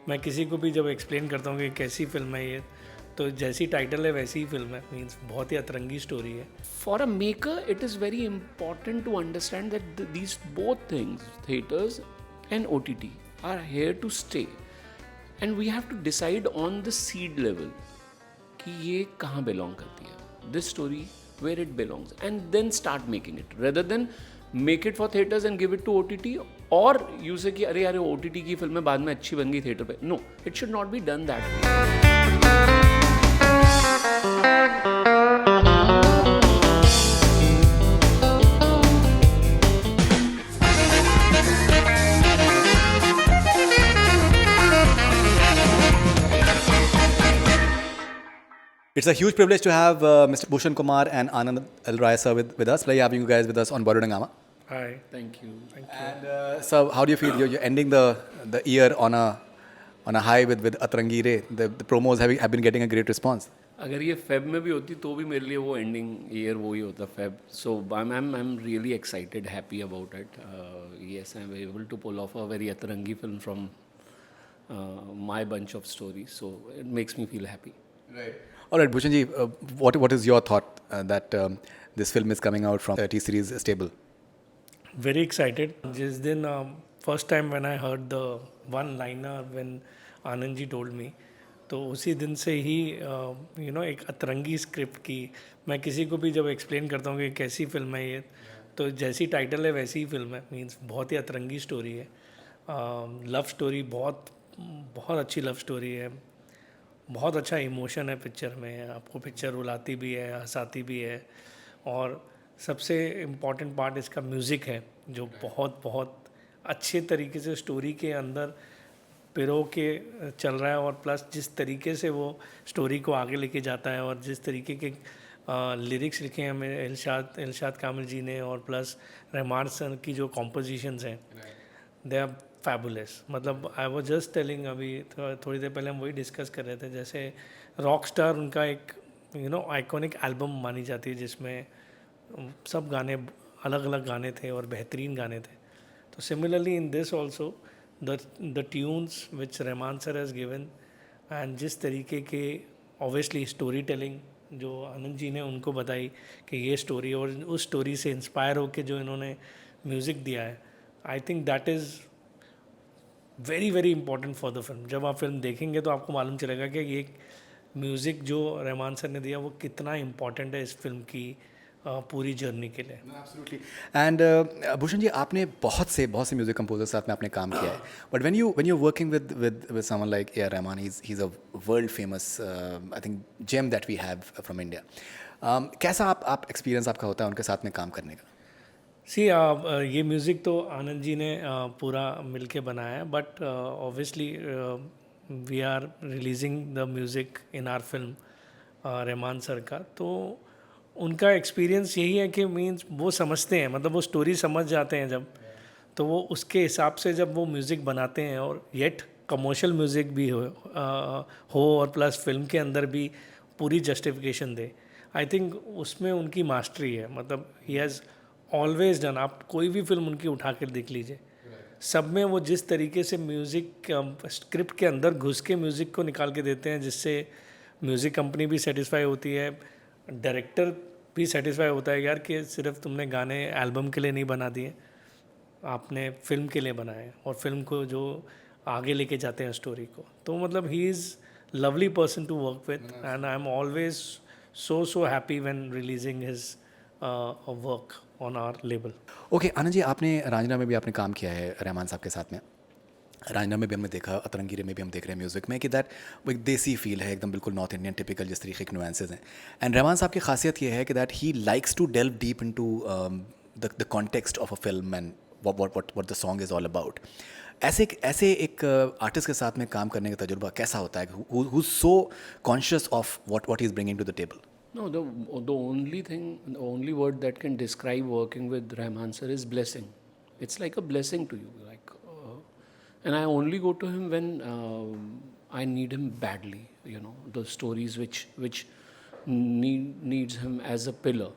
मैं किसी को भी जब एक्सप्लेन करता हूँ कि कैसी फिल्म है ये, तो जैसी टाइटल है वैसी ही फिल्म है, मीन्स बहुत ही अतरंगी स्टोरी है. For a maker, it is very important to understand that these both things, theaters and OTT, are here to stay. And we have to decide on the seed level कि ये कहाँ belong करती है. This story, where it belongs. And then start making it. Rather than make it for theaters and give it to OTT. और you say कि अरे यार OTT की फिल्में बाद में अच्छी बन गई theater पे. No, it should not be done that way. It's a huge privilege to have Mr. Bhushan Kumar and Anand L. Rai sir with us. Pleasure having you guys with us on Barudangama. Hi. Thank you. And so, how do you feel? You're ending the year on a high with Atrangi Re. The promos have been getting a great response. अगर ये Feb में भी होती तो भी मेरे लिए वो एंडिंग ईयर वो ही होता Feb. So I am really excited, happy about it. Yes, I am able to pull off a very Atrangi film from my bunch of stories. So it makes me feel happy. Right. All right, Bhushan ji, what is your thought that this film is coming out from T series stable? Very excited. जिस दिन first time when I heard the one liner when Anand ji told me, तो उसी दिन से ही एक अतरंगी script की. मैं किसी को भी जब एक्सप्लेन करता हूँ कि कैसी फिल्म है ये, तो जैसी टाइटल है वैसी ही फिल्म है, मीन्स बहुत ही अतरंगी स्टोरी है. लव स्टोरी, बहुत बहुत अच्छी लव स्टोरी है. बहुत अच्छा इमोशन है पिक्चर में. आपको पिक्चर रुलाती भी है, हंसाती भी है. और सबसे इम्पॉर्टेंट पार्ट इसका म्यूज़िक है, जो बहुत बहुत अच्छे तरीके से स्टोरी के अंदर पिरो के चल रहा है. और प्लस जिस तरीके से वो स्टोरी को आगे लेके जाता है, और जिस तरीके के लिरिक्स लिखे हैं हमें इरशाद कामिल जी ने, और प्लस रहमान सर की जो कॉम्पोजिशंस हैं, दे आर फैबुलस. मतलब आई वाज जस्ट टेलिंग, अभी थोड़ी देर पहले हम वही डिस्कस कर रहे थे. जैसे रॉक स्टार उनका एक आइकॉनिक एल्बम मानी जाती है, जिसमें सब गाने अलग अलग गाने थे और बेहतरीन गाने थे. तो similarly in this also the tunes which Rahman sir has given, and जिस तरीके के ऑब्वियसली स्टोरी टेलिंग जो आनंद जी ने उनको बताई कि ये स्टोरी, और उस स्टोरी से इंस्पायर होकर जो इन्होंने म्यूज़िक दिया है, I think that is very very important for the film. जब आप फिल्म देखेंगे तो आपको मालूम चलेगा कि ये म्यूज़िक जो रहमान सर ने दिया वो कितना इम्पॉर्टेंट है इस फिल्म की पूरी जर्नी के लिए. Absolutely. And Bhushan ji, आपने बहुत से म्यूजिक कंपोजर साथ में आपने काम किया है. But when you're working with someone like A.R. Rahman, he's a world famous I think gem that we have from India. कैसा आप एक्सपीरियंस आपका होता है उनके साथ में काम करने का? सी ये म्यूज़िक तो आनंद जी ने पूरा मिलके बनाया है, but obviously we are releasing the music in our film Rahman sir का. तो उनका एक्सपीरियंस यही है कि मीन्स वो समझते हैं, मतलब वो स्टोरी समझ जाते हैं जब, तो वो उसके हिसाब से जब वो म्यूज़िक बनाते हैं, और येट कमर्शियल म्यूज़िक भी हो और प्लस फिल्म के अंदर भी पूरी जस्टिफिकेशन दे. आई थिंक उसमें उनकी मास्टरी है. मतलब ही हैज़ ऑलवेज डन. आप कोई भी फिल्म उनकी उठा कर देख लीजिए, सब में वो जिस तरीके से म्यूज़िक स्क्रिप्ट के अंदर घुस के म्यूज़िक को निकाल के देते हैं, जिससे म्यूज़िक कंपनी भी सेटिस्फाई होती है, डायरेक्टर भी सेटिस्फाई होता है यार कि सिर्फ तुमने गाने एल्बम के लिए नहीं बना दिए, आपने फिल्म के लिए बनाए, और फिल्म को जो आगे लेके जाते हैं स्टोरी को. तो मतलब he is lovely person to work with, and I am always so happy when releasing his work on our label. Okay Anand ji, आपने रांझना में भी आपने काम किया है रहमान साहब के साथ में. रांझना में भी हमने देखा, अतरंगी में भी हम देख रहे हैं म्यूज़िक में कि दैट वो एक देसी फील है, एकदम बिल्कुल नॉर्थ इंडियन टिपिकल जिस तरीके के नुआंसेस हैं. एंड रहमान साहब की खासियत ये है कि that he likes to delve deep into the context of a film and what the song is all about. ऐसे एक आर्टिस्ट के साथ में काम करने का तजुर्बा कैसा होता है, who is so conscious of what he is bringing to the table? No, the only thing, the only word that can describe working with Rahman sir is blessing. It's like a blessing to you, and I only go to him when I need him badly. The stories which needs him as a pillar.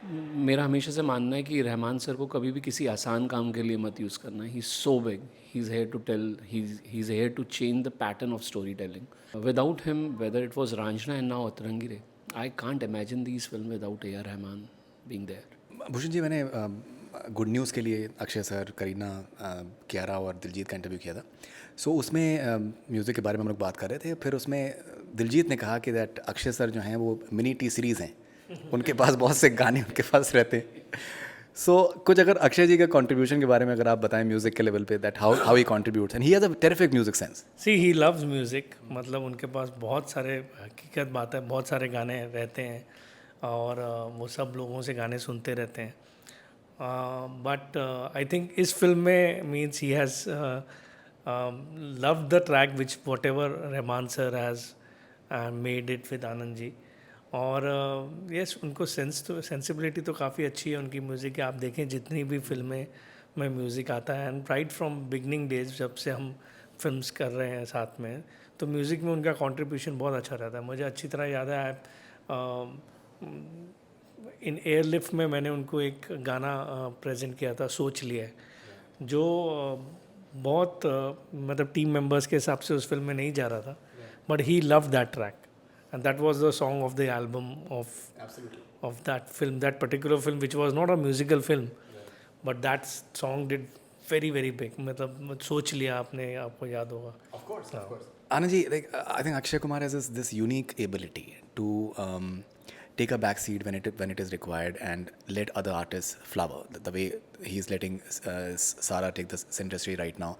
मेरा हमेशा से मानना है कि Rahman sir को कभी भी किसी आसान काम के लिए मत यूज़ करना. He is so big, he is here to tell, he is here to change the pattern of story telling. Without him, whether it was Raanjhanaa and now Atrangi Re, I can't imagine these film without A R Rahman being there. Bhushan ji, मैंने good news के लिए Akshay sir, Kareena, Kiara और दिलजीत का interview किया था. सो उसमें music के बारे में हम लोग बात कर रहे थे. फिर उसमें दिलजीत ने कहा कि दैट अक्षय सर जो हैं वो मिनी टी सीरीज़ हैं, उनके पास बहुत से गाने उनके पास रहते हैं. सो कुछ अगर अक्षय जी के कंट्रीब्यूशन के बारे में अगर आप बताएं म्यूज़िक के लेवल पे, that how he contributes and he has a terrific music sense. See he loves music, मतलब उनके पास बहुत सारे, हकीकत बात है, बहुत सारे गाने रहते हैं और वो सब लोगों से गाने सुनते रहते हैं. बट आई थिंक इस फिल्म में means he has love the track which whatever Rahman sir has made it with Anand ji. और यस उनको सेंसिबिलिटी तो काफ़ी अच्छी है उनकी म्यूज़िक की. आप देखें जितनी भी फिल्में में म्यूज़िक आता है, and right from beginning days जब से हम फिल्म्स कर रहे हैं साथ में, तो म्यूज़िक में उनका कंट्रीब्यूशन बहुत अच्छा रहता है. मुझे अच्छी तरह याद है इन एयरलिफ्ट में मैंने उनको एक गाना प्रेजेंट किया था, सोच लिया है, जो बहुत मतलब टीम मेंबर्स के हिसाब से उस फिल्म में नहीं जा रहा था, but he love that track and that was the song of the album of that film, that particular film, which was not a musical film, but that song did very very big. मतलब सोच लिया आपने, आपको याद होगा. Of course. Anand ji, like I think Akshay Kumar has this unique ability to take a back seat when it is required and let other artists flower. The way he's letting Sara take the center stage right now.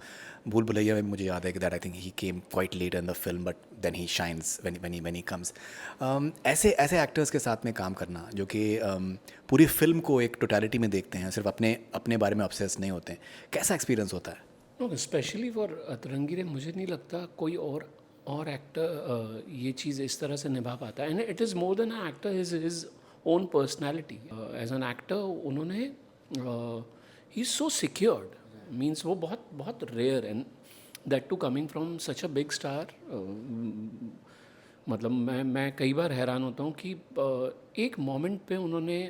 Bhool Bhulaiya में मुझे याद है कि that I think he came quite late in the film, but then he shines when he comes. ऐसे actors के साथ में काम करना जो कि पूरी फिल्म को एक टोटलिटी में देखते हैं, सिर्फ अपने बारे में ऑब्सेस नहीं होते हैं, कैसा एक्सपीरियंस होता है? नो, स्पेशली फॉर अतरंगी रे मुझे नहीं लगता कोई और एक्टर ये चीज़ इस तरह से निभा पाता है. And it is more than an actor, his own personality. As an actor उन्होंने he is so secured, means वो बहुत rare, and that too coming from such a big star. मतलब मैं कई बार हैरान होता हूँ कि एक मोमेंट पे उन्होंने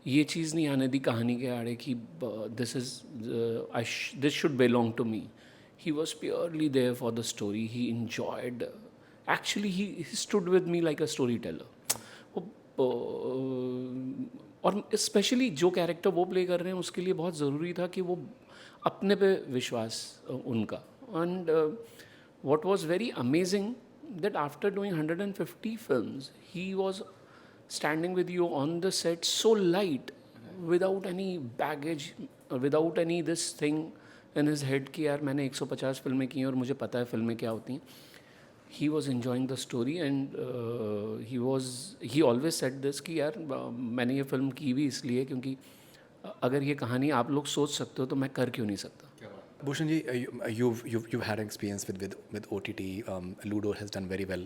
ये चीज़ नहीं आने दी कहानी के आड़े कि this should belong to me. He was purely there for the story. He enjoyed. Actually, he stood with me like a storyteller. और स्पेशली जो कैरेक्टर वो प्ले कर रहे हैं उसके लिए बहुत ज़रूरी था कि वो अपने पे विश्वास उनका. And what was very amazing that after doing 150 films, he was standing with you on the set so light, without any baggage, without any this thing in his head कि यार मैंने 150 फिल्में की हैं और मुझे पता है फिल्में क्या होती हैं. He was enjoying the story and he always said this कि यार मैंने ये फिल्म की भी इसलिए क्योंकि अगर ये कहानी आप लोग सोच सकते हो तो मैं कर क्यों नहीं सकता. Bhushan ji, you've had experience with OTT. Ludo has done very well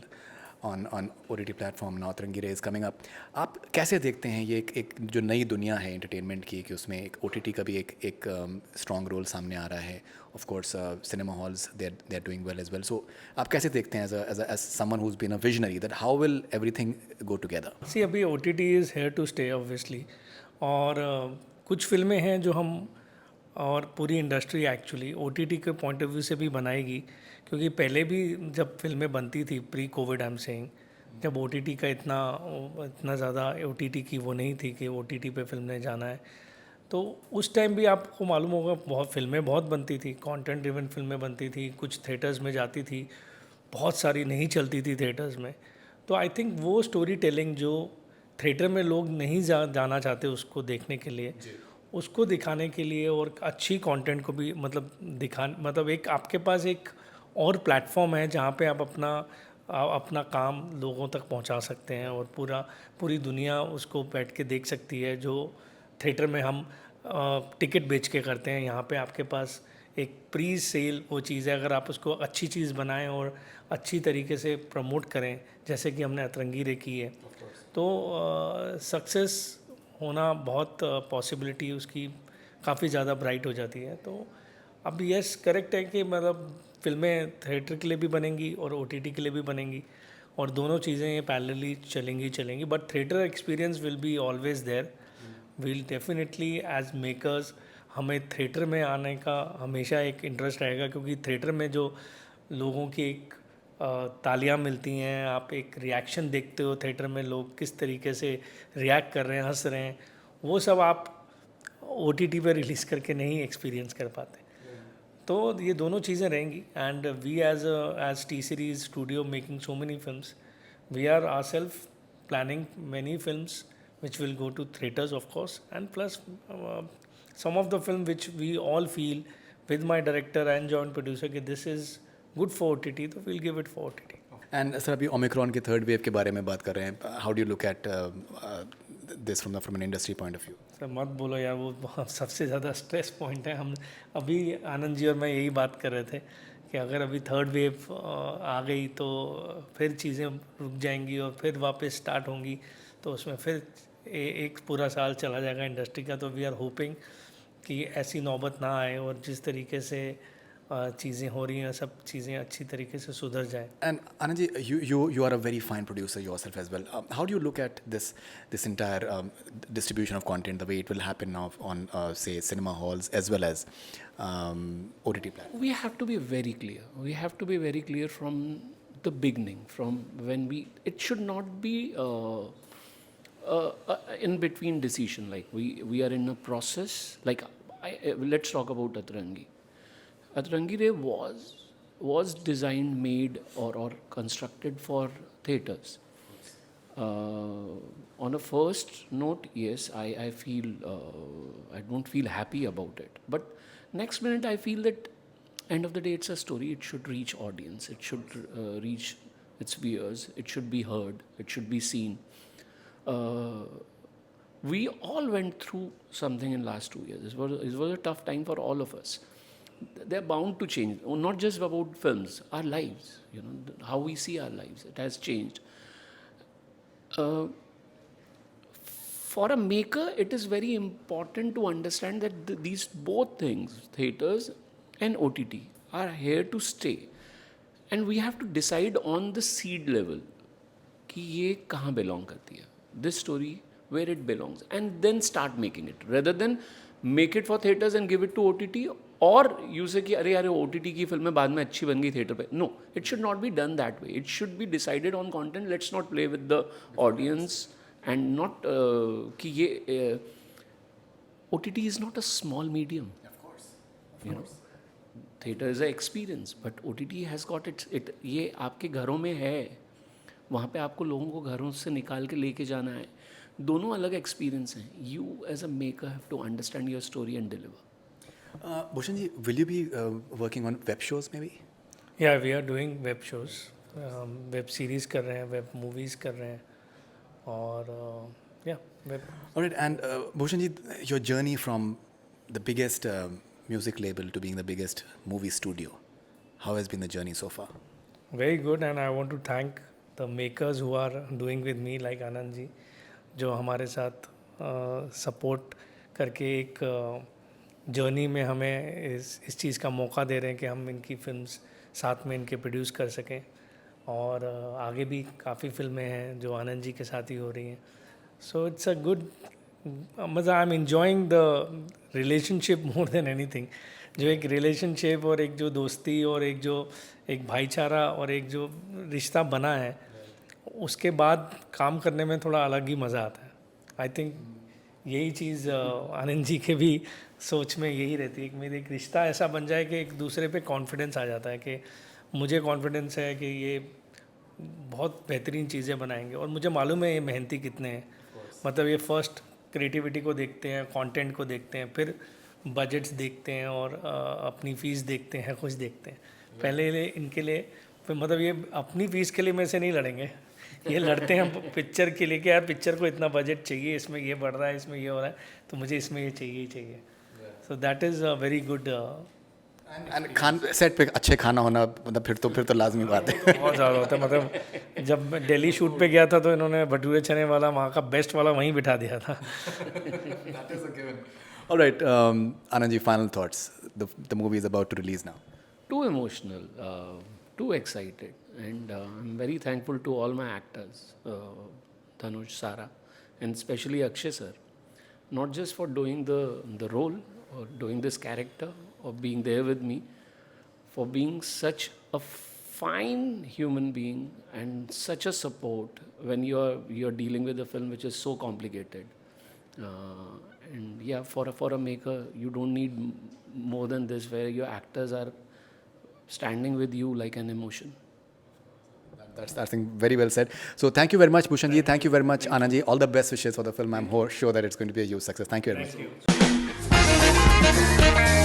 on OTT platform. Now Atarangire is coming up. आप कैसे देखते हैं ये एक जो नई दुनिया है एंटरटेनमेंट की, कि उसमें एक OTT का भी एक स्ट्रॉन्ग रोल सामने आ रहा है. Of course cinema halls they are doing well as well. So आप कैसे देखते हैं as someone who has been a visionary, that how will everything go together? See अभी OTT is here to stay obviously. और कुछ फिल्में हैं जो हम, और पूरी इंडस्ट्री एक्चुअली OTT के पॉइंट ऑफ व्यू से भी बनाएगी, क्योंकि पहले भी जब फिल्में बनती थी pre Covid, I am saying, जब OTT का इतना ज़्यादा OTT की वो नहीं थी कि OTT पे फिल्म ने जाना है, तो उस टाइम भी आपको मालूम होगा बहुत फिल्में बहुत बनती थी, कंटेंट ड्रिवन फिल्में बनती थी, कुछ थिएटर्स में जाती थी, बहुत सारी नहीं चलती थी थिएटर्स में. तो आई थिंक वो स्टोरी टेलिंग जो थिएटर में लोग नहीं जाना चाहते उसको देखने के लिए, उसको दिखाने के लिए, और अच्छी कंटेंट को भी मतलब एक आपके पास एक और प्लेटफॉर्म है जहाँ पे आप अपना काम लोगों तक पहुँचा सकते हैं, और पूरी दुनिया उसको बैठ के देख सकती है, जो थिएटर में हम टिकट बेच के करते हैं. यहाँ पे आपके पास एक प्री सेल वो चीज़ है. अगर आप उसको अच्छी चीज़ बनाएं और अच्छी तरीके से प्रमोट करें, जैसे कि हमने अतरंगी रे की है, तो सक्सेस होना बहुत पॉसिबिलिटी उसकी काफ़ी ज़्यादा ब्राइट हो जाती है. तो अब यस करेक्ट है कि मतलब फिल्में थिएटर के लिए भी बनेंगी और OTT के लिए भी बनेंगी, और दोनों चीज़ें ये पैरेलली चलेंगी but theatre experience will be always there. Will definitely as makers हमें थिएटर में आने का हमेशा एक इंटरेस्ट रहेगा, क्योंकि थिएटर में जो लोगों की एक तालियां मिलती हैं, आप एक रिएक्शन देखते हो थिएटर में, लोग किस तरीके से रिएक्ट कर रहे हैं, हंस रहे हैं, वो सब आप OTT पे रिलीज़ करके नहीं एक्सपीरियंस कर पाते. तो ये दोनों चीज़ें रहेंगी. And we as T Series studio making so many films, we are ourself planning many films which will go to theaters of course, and plus some of the film which we all feel with my director and joint producer कि this is good for OTT, तो we'll give it for OTT. And sir अभी Omicron के third wave के बारे में बात कर रहे हैं. How do you look at this from an industry point of view? Sir मत बोलो यार, वो सबसे ज़्यादा स्ट्रेस पॉइंट है. हम अभी आनंद जी और मैं यही बात कर रहे थे कि अगर अभी थर्ड वेव आ गई तो फिर चीज़ें रुक जाएंगी और फिर वापस स्टार्ट होंगी, तो उसमें फिर एक पूरा साल चला जाएगा इंडस्ट्री का. तो वी आर होपिंग कि ऐसी नौबत ना आए और जिस तरीके से चीज़ें हो रही हैं सब चीज़ें अच्छी तरीके से सुधर जाएं. And Anandji, you are a very fine producer yourself as well. How do you look at this entire distribution of content, the way it will happen now on say cinema halls as well as OTT platforms? We have to be very clear. We have to be very clear from the beginning, from when it should not be in between decision. Like we are in a process. Like let's talk about Atrangi. Atrangi Re was designed, made or constructed for theaters. On a first note, yes, I feel I don't feel happy about it. But next minute I feel that end of the day it's a story. It should reach audience. It should reach its viewers. It should be heard. It should be seen. We all went through something in last 2 years. It was a tough time for all of us. They're bound to change. Not just about films, our lives. You know, how we see our lives. It has changed. For a maker, it is very important to understand that these both things, theaters and OTT, are here to stay. And we have to decide on the seed level कि ये कहाँ belong करती है. This story, where it belongs. And then start making it. Rather than make it for theaters and give it to OTT, और यूँ से कि अरे यार OTT की फिल्में बाद में अच्छी बन गई थिएटर पे. No, it should not be done that way. It should be decided on content. Let's not play with the audience and not कि ये OTT is not a small medium. You know, theatre is a experience, but OTT has got it. ये आपके घरों में है, वहाँ पे आपको लोगों को घरों से निकाल के लेके जाना है. दोनों अलग एक्सपीरियंस हैं. You as a maker have to understand your story and deliver. Bhushan ji, will you be working on web shows maybe? Yeah, we are doing web shows. Web series कर रहे हैं, वेब मूवीज़ कर रहे हैं, और web. All right, and Bhushan ji, your journey from the biggest music label to being the biggest movie studio, how has been the journey so far? Very good, and I want to thank the makers who are doing with me, like Anand ji, जो हमारे साथ support करके एक journey में हमें इस चीज़ का मौका दे रहे हैं कि हम इनकी फिल्म्स साथ में इनके प्रोड्यूस कर सकें. और आगे भी काफ़ी फिल्में हैं जो आनंद जी के साथ ही हो रही हैं. सो इट्स अ गुड, मतलब I am enjoying the relationship more than anything. जो एक रिलेशनशिप और एक जो दोस्ती और एक भाईचारा और एक जो रिश्ता बना है, उसके बाद काम करने में थोड़ा अलग ही मज़ा आता है. आई थिंक यही चीज़ आनंद जी के भी सोच में यही रहती है कि मेरे एक रिश्ता ऐसा बन जाए कि एक दूसरे पे कॉन्फिडेंस आ जाता है कि मुझे कॉन्फिडेंस है कि ये बहुत बेहतरीन चीज़ें बनाएंगे. और मुझे मालूम है ये मेहनती कितने हैं. मतलब ये फर्स्ट क्रिएटिविटी को देखते हैं, कंटेंट को देखते हैं, फिर बजट्स देखते हैं और अपनी फ़ीस देखते हैं, कुछ देखते हैं. पहले इनके लिए फिर मतलब ये अपनी फ़ीस के लिए मेरे से नहीं लड़ेंगे. ये लड़ते हैं पिक्चर के लिए कि यार पिक्चर को इतना बजट चाहिए, इसमें ये बढ़ रहा है, इसमें ये हो रहा है, तो मुझे इसमें ये चाहिए ही चाहिए. So that is a very good. Khan set पे अच्छे खाना होना, मतलब फिर तो लाजमी बात है. बहुत ज़्यादा होता है. मतलब जब मैं दिल्ली शूट पे गया था तो इन्होंने भटूरे चने वाला वहाँ का बेस्ट वाला वहीं बिठा दिया था. All right, Anand ji, final thoughts. The movie is about to release now. Too emotional. too excited. And I'm very thankful to all my actors, Dhanush, Sara, and especially Akshay sir, not just for doing the role or doing this character or being there with me, for being such a fine human being and such a support when you're dealing with a film which is so complicated. And yeah, for a maker, you don't need more than this, where your actors are standing with you like an emotion. That's I think very well said. So thank you very much, Bhushan ji. Thank you very much, Anand ji. All the best wishes for the film. I'm sure that it's going to be a huge success. Thank you very much. Thank you.